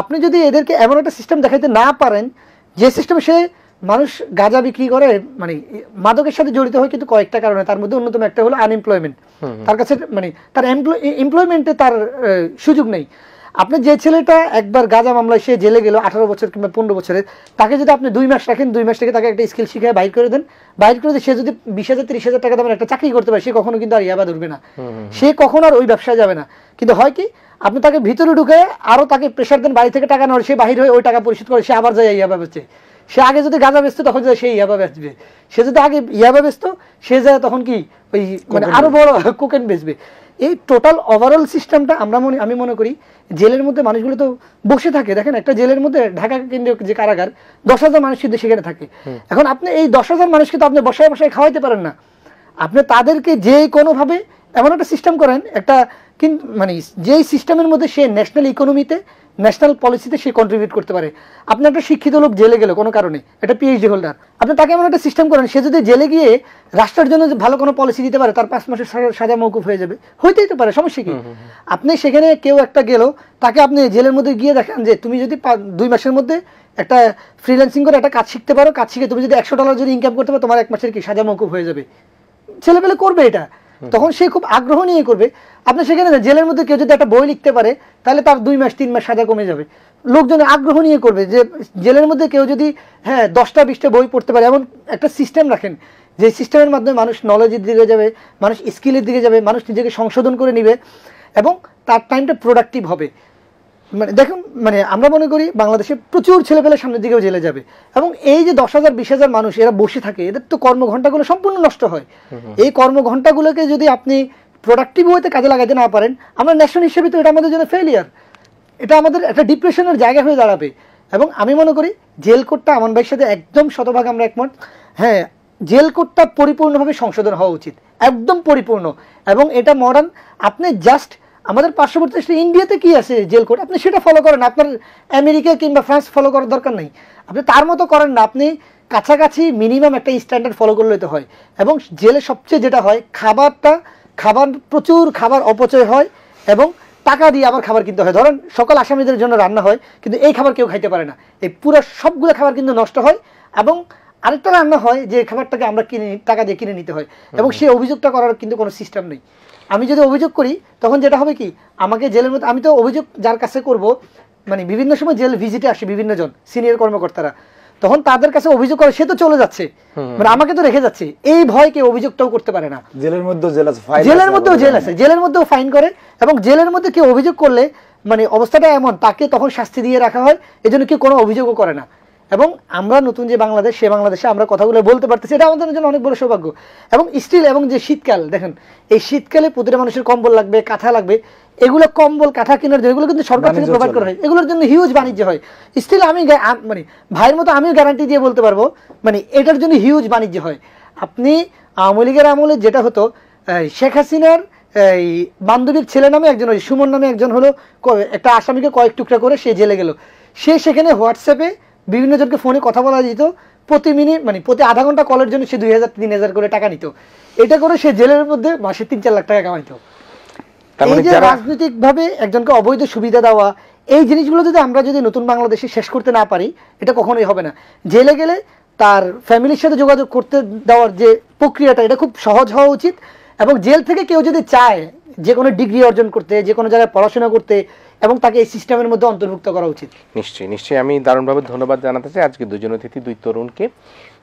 আপনি যদি এদেরকে এমন একটা সিস্টেম দেখাইতে না পারেন যে সিস্টেমে সে মানুষ গাঁজা বিক্রি করে, মানে মাদকের সাথে জড়িত হয় কিন্তু কয়েকটা কারণে, তার মধ্যে অন্যতম একটা হলো আনএমপ্লয়মেন্ট, তার কাছে মানে তার এমপ্লয়মেন্টে তার সুযোগ নেই। আপনি যে ছেলেটা একবার গাঁজা মামলায় সে জেলে গেল 18 বছর কিংবা 15 বছরের, তাকে যদি আপনি 2 মাস রাখেন, 2 মাস থেকে তাকে একটা স্কিল শিখিয়ে বাইর করে দেন, বাইর করে দিয়ে সে যদি 20,000 30,000 টাকা দামের একটা চাকরি করতে পারে, সে কখনো কিন্তু আর ইয়াবা ধরবে না, সে কখনো আর ওই ব্যবসায় যাবে না। কিন্তু হয় কি, আপনি তাকে ভিতরে ঢুকে আরো তাকে প্রেশার দেন, বাড়ি থেকে টাকা নেওয়ার, সে বাহির হয়ে ওই টাকা পরিশোধ করে, সে আবার যায় ইয়াবা বেচে। সে আগে যদি গাঁজা বেচতো তখন যায় সে ইয়াবা বেচবে, সে যদি আগে ইয়াবা বেচতো সে যায় তখন কি ওই মানে আরো বড় কোকেন বেচবে। এই টোটাল ওভারঅল সিস্টেমটা আমি মনে করি জেলের মধ্যে মানুষগুলো তো বসে থাকে, দেখেন একটা জেলের মধ্যে ঢাকা কেন্দ্রীয় যে কারাগার 10,000 মানুষ কিন্তু সেখানে থাকে। এখন আপনি এই 10,000 মানুষকে তো আপনি বসায় বসায় খাওয়াইতে পারেন না, আপনি তাদেরকে যে কোনোভাবে এমন একটা সিস্টেম করেন, একটা কিন্তু মানে যেই সিস্টেমের মধ্যে সে ন্যাশনাল ইকোনমিতে ন্যাশনাল পলিসিতে সে কন্ট্রিবিউট করতে পারে। আপনি একটা শিক্ষিত লোক জেলে গেল কোনো কারণে, একটা পিএইচডি হোল্ডার, আপনি তাকে এমন একটা সিস্টেম করেন সে যদি জেলে গিয়ে রাষ্ট্রের জন্য ভালো কোনো পলিসি দিতে পারে, তার 5 মাসের সাজা মওকুফ হয়ে যাবে, হইতেই তো পারে, সমস্যা কি? আপনি সেখানে কেউ একটা গেল, তাকে আপনি জেলের মধ্যে গিয়ে দেখেন যে তুমি যদি 2 মাসের মধ্যে একটা ফ্রিল্যান্সিং করে একটা কাজ শিখতে পারো, কাজ শিখে তুমি যদি $100 যদি ইনকাম করতে পারো, তোমার 1 মাসের কি সাজা মওকুফ হয়ে যাবে। ছেলেপেলে করবে এটা, তখন সে খুব আগ্রহ নিয়ে করবে। আপনি সেখানে জেলের মধ্যে কেউ যদি একটা বই লিখতে পারে তাহলে তার 2 মাস 3 মাস সাজা কমে যাবে, লোকজন আগ্রহ নিয়ে করবে। যে জেলের মধ্যে কেউ যদি 10টা 20টা বই পড়তে পারে, এমন একটা সিস্টেম রাখেন যে সিস্টেমের মাধ্যমে মানুষ নলেজের দিকে যাবে, মানুষ স্কিলের দিকে যাবে, মানুষ নিজেকে সংশোধন করে নিবে এবং তার টাইমটা প্রোডাক্টিভ হবে। মানে দেখুন, মানে আমরা মনে করি বাংলাদেশে প্রচুর ছেলেপেলে সামনের দিকেও জেলে যাবে এবং এই যে 10,000 20,000 মানুষ এরা বসে থাকে, এদের তো কর্মঘণ্টাগুলো সম্পূর্ণ নষ্ট হয়। এই কর্মঘণ্টাগুলোকে যদি আপনি প্রোডাক্টিভ ওয়েতে কাজে লাগাতে না পারেন, আমরা ন্যাশন হিসেবে তো এটা আমাদের জন্য ফেলিয়ার, এটা আমাদের একটা ডিপ্রেশনের জায়গা হয়ে দাঁড়াবে। এবং আমি মনে করি জেল কোডটা আমান ভাইয়ের সাথে একদম শতভাগ আমরা একমত। হ্যাঁ, জেল কোডটা পরিপূর্ণভাবে সংশোধন হওয়া উচিত, একদম পরিপূর্ণ। এবং এটা মডার্ন, আপনি জাস্ট আমাদের পার্শ্ববর্তী দেশে ইন্ডিয়াতে কি আছে জেল কোড, আপনি সেটা ফলো করেন, আপনার আমেরিকা কিংবা ফ্রান্স ফলো করার দরকার নেই, আপনি তার মতো করেন না, আপনি কাছাকাছি মিনিমাম একটা স্ট্যান্ডার্ড ফলো করলে তো হয়। এবং জেলে সবচেয়ে যেটা হয়, প্রচুর খাবার অপচয় হয় এবং টাকা দিয়ে আবার খাবার কিনতে হয়। ধরেন সকল আসামিদের জন্য রান্না হয়, কিন্তু এই খাবার কেউ খাইতে পারে না, এই পুরো সবগুলো খাবার কিন্তু নষ্ট হয়। এবং আরেকটা রান্না হয় যে খাবারটাকে আমরা টাকা দিয়ে কিনে নিতে হয়, এবং সেই অভিযোগটা করার কিন্তু কোনো সিস্টেম নেই। আমি যদি অভিযোগ করি তখন যেটা হবে কি, আমাকে জেলের মধ্যে, আমি তো অভিযোগ যার কাছে করব, মানে বিভিন্ন সময় জেল ভিজিটে আসে বিভিন্ন জন সিনিয়র কর্মকর্তারা, তখন তাদের কাছে অভিযোগ করে, সে তো চলে যাচ্ছে, মানে আমাকে তো রেখে যাচ্ছে, এই ভয়কে অভিযোগটাও করতে পারে না। জেলের মধ্যেও জেল আছে, জেলের মধ্যেও জেল আছে, জেলের মধ্যেও ফাইন করে। এবং জেলের মধ্যে কেউ অভিযোগ করলে মানে অবস্থাটা এমন, তাকে তখন শাস্তি দিয়ে রাখা হয়, এজন্য কেউ কোনো অভিযোগও করে না। এবং আমরা নতুন যে বাংলাদেশ, সে বাংলাদেশে আমরা কথাগুলো বলতে পারতেছি, এটা আমাদের জন্য অনেক বড় সৌভাগ্য। এবং স্টিল, এবং যে শীতকাল দেখেন, এই শীতকালে প্রতিটা মানুষের কম্বল লাগবে, কাঁথা লাগবে, এগুলো কম্বল কাঁথা কেনার জন্য এগুলো কিন্তু সরকার থেকে প্রোভাইড করা হয়, এগুলোর জন্য হিউজ বাণিজ্য হয়। স্টিল আমি মানে ভাইয়ের মতো আমিও গ্যারান্টি দিয়ে বলতে পারবো, মানে এটার জন্য হিউজ বাণিজ্য হয়। আপনি আওয়ামী লীগের আমলে যেটা হতো, শেখ হাসিনার এই বান্ধবীর ছেলে নামে একজন, ওই সুমন নামে একজন হলো, একটা আসামিকে কয়েক টুকরা করে সে জেলে গেল, সে সেখানে হোয়াটসঅ্যাপে বিভিন্ন জনকে ফোনে কথা বলা যেত, প্রতি মিনিট মানে প্রতি আধা ঘন্টা কলের জন্য সে 2,000 3,000 করে টাকা নিত। এটা করে সে জেলের মধ্যে মাসে 3-4 লাখ টাকা কামাইতো। এই যে রাজনৈতিক ভাবে একজনকে অবৈধ সুবিধা দেওয়া, এই জিনিসগুলো যদি আমরা নতুন বাংলাদেশে শেষ করতে না পারি, এটা কখনোই হবে না। জেলে গেলে তার ফ্যামিলির সাথে যোগাযোগ করতে দেওয়ার যে প্রক্রিয়াটা, এটা খুব সহজ হওয়া উচিত। এবং জেল থেকে কেউ যদি চায় যে কোনো ডিগ্রি অর্জন করতে, যে কোনো জায়গায় পড়াশোনা করতে, এবং তাকে এই সিস্টেমের মধ্যে অন্তর্ভুক্ত করা উচিত। নিশ্চয়ই নিশ্চয়ই, আমি দারুণভাবে ধন্যবাদ জানাতে চাই আজকে দুজন অতিথি, 2 তরুণকে,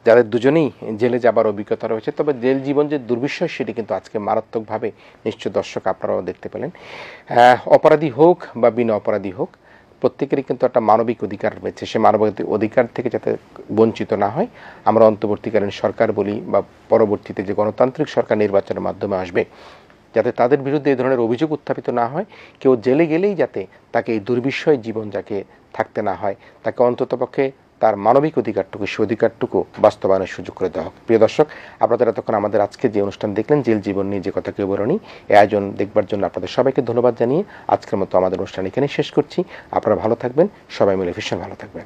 যাদের দুজনেই জেলে যাবার অভিজ্ঞতা রয়েছে। তবে জেল জীবন যে দুর্বিষহ, সেটি কিন্তু আজকে মারাত্মকভাবে নিশ্চয় দর্শক আপনারাও দেখতে পেলেন। অপরাধী হোক বা বিনা অপরাধী হোক, প্রত্যেকেরই কিন্তু একটা মানবিক অধিকার রয়েছে, সে মানবিক অধিকার থেকে যাতে বঞ্চিত না হয়, আমরা অন্তর্বর্তীকালীন সরকার বলি বা পরবর্তীতে যে গণতান্ত্রিক সরকার নির্বাচনের মাধ্যমে আসবে, যাতে তাদের বিরুদ্ধে এই ধরনের অভিযোগ উত্থাপিত না হয়, কেউ জেলে গেলেই যাতে তাকে এই দুর্বিষয় জীবন যাকে থাকতে না হয়, তাকে অন্ততপক্ষে তার মানবিক অধিকারটুকু, সে অধিকারটুকু বাস্তবায়নের সুযোগ করে দেওয়া হোক। প্রিয় দর্শক, আপনারা এতক্ষণ আমাদের আজকে যে অনুষ্ঠান দেখলেন, জেল জীবন নিয়ে যে কথা কেউ বলেনি, এই আয়োজন দেখবার জন্য আপনাদের সবাইকে ধন্যবাদ জানিয়ে আজকের মতো আমাদের অনুষ্ঠান এখানে শেষ করছি। আপনারা ভালো থাকবেন, সবাই মিলে ভীষণ ভালো থাকবেন।